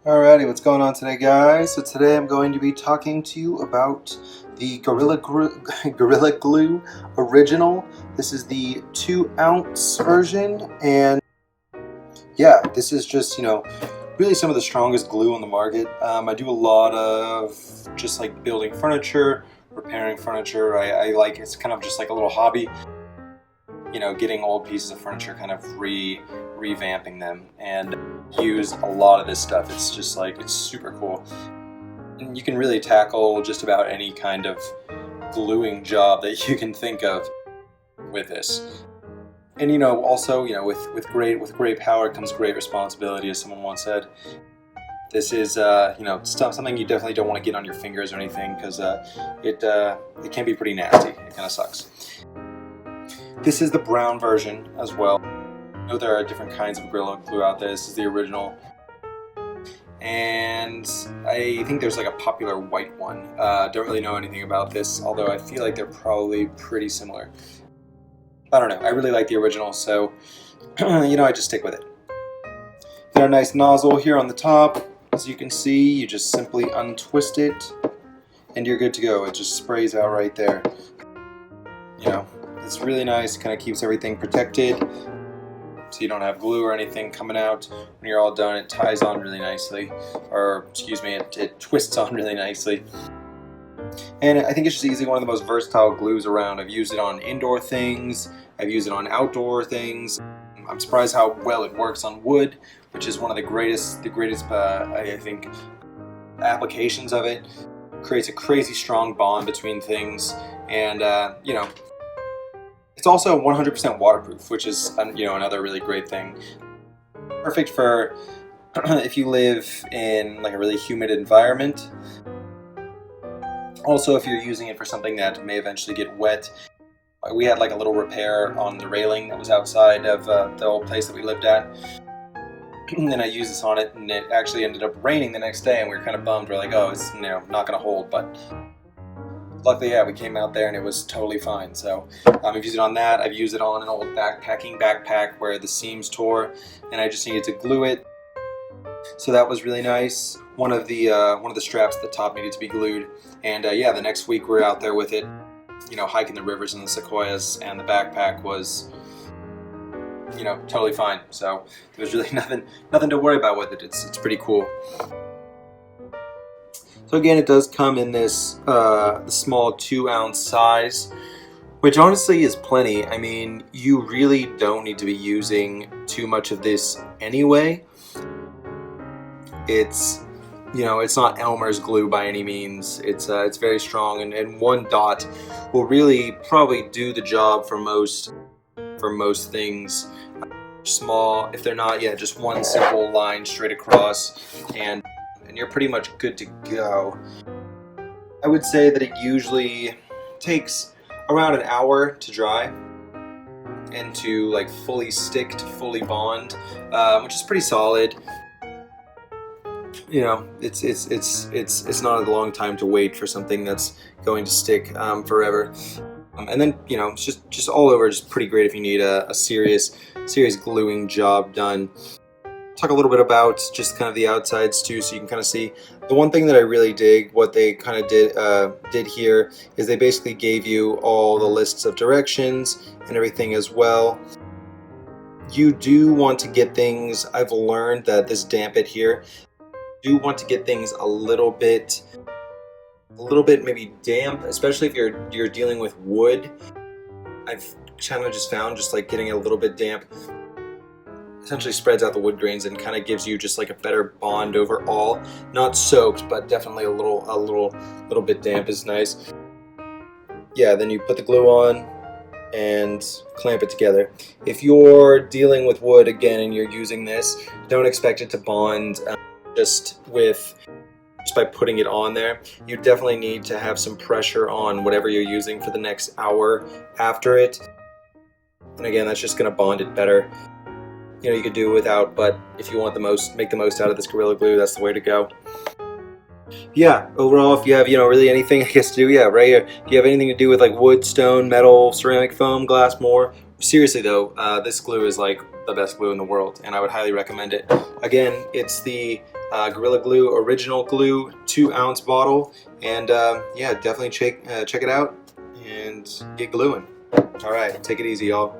Alrighty, what's going on today, guys? So today I'm going to be talking to you about the Gorilla Glue Original. This is the 2-ounce version, and yeah, this is just, really some of the strongest glue on the market. I do a lot of just like building furniture, repairing furniture. I like, it's kind of just like a little hobby, getting old pieces of furniture, kind of revamping them, and use a lot of this stuff. It's just like, it's super cool. And you can really tackle just about any kind of gluing job that you can think of with this. And also, with great power comes great responsibility, as someone once said. This is something you definitely don't want to get on your fingers or anything, because it can be pretty nasty. It kind of sucks. This is the brown version as well. I know there are different kinds of Gorilla Glue out there. This is the original. And I think there's like a popular white one. Don't really know anything about this, although I feel like they're probably pretty similar. I don't know. I really like the original, so I just stick with it. Got a nice nozzle here on the top. As you can see, you just simply untwist it, and you're good to go. It just sprays out right there. It's really nice. Kind of keeps everything protected, so you don't have glue or anything coming out. When you're all done, it ties on really nicely, or excuse me, it twists on really nicely. And I think it's just easily one of the most versatile glues around. I've used it on indoor things, I've used it on outdoor things. I'm surprised how well it works on wood, which is one of the greatest I think, applications of it. Creates a crazy strong bond between things, and it's also 100% waterproof, which is another really great thing. Perfect for if you live in like a really humid environment. Also, if you're using it for something that may eventually get wet. We had like a little repair on the railing that was outside of the old place that we lived at. And then I used this on it, and it actually ended up raining the next day, and we were kind of bummed. We're like, oh, it's not going to hold, but luckily, yeah, we came out there and it was totally fine. So I've used it on that. I've used it on an old backpack where the seams tore, and I just needed to glue it. So that was really nice. One of the straps at the top needed to be glued, and yeah, the next week we're out there with it, hiking the rivers and the sequoias, and the backpack was, totally fine. So there's really nothing to worry about with it. It's pretty cool. So again, it does come in this small 2-ounce size, which honestly is plenty. I mean, you really don't need to be using too much of this anyway. It's not Elmer's glue by any means. It's very strong, and one dot will really probably do the job for most things. Small, if they're not, yeah, just one simple line straight across, and you're pretty much good to go. I would say that it usually takes around an hour to dry and to like fully stick, to fully bond, which is pretty solid. It's not a long time to wait for something that's going to stick forever. And then it's just all over, just pretty great if you need a serious gluing job done. Talk a little bit about just kind of the outsides too, so you can kind of see. The one thing that I really dig, what they kind of did here, is they basically gave you all the lists of directions and everything as well. You do want to get things, I've learned that this damp it here, you do want to get things a little bit maybe damp, especially if you're dealing with wood. I've kind of just found just like getting it a little bit damp essentially spreads out the wood grains and kind of gives you just like a better bond overall. Not soaked, but definitely a little bit damp is nice. Yeah, then you put the glue on and clamp it together. If you're dealing with wood again and you're using this, don't expect it to bond just by putting it on there. You definitely need to have some pressure on whatever you're using for the next hour after it. And again, that's just going to bond it better. You could do without, but if you want make the most out of this Gorilla Glue, that's the way to go. Yeah, overall, if you have, really anything, I guess, to do, yeah, right here. If you have anything to do with like wood, stone, metal, ceramic, foam, glass, more. Seriously though, this glue is like the best glue in the world, and I would highly recommend it. Again, it's the Gorilla Glue Original Glue 2-ounce bottle, and yeah, definitely check it out and get gluing. All right, take it easy, y'all.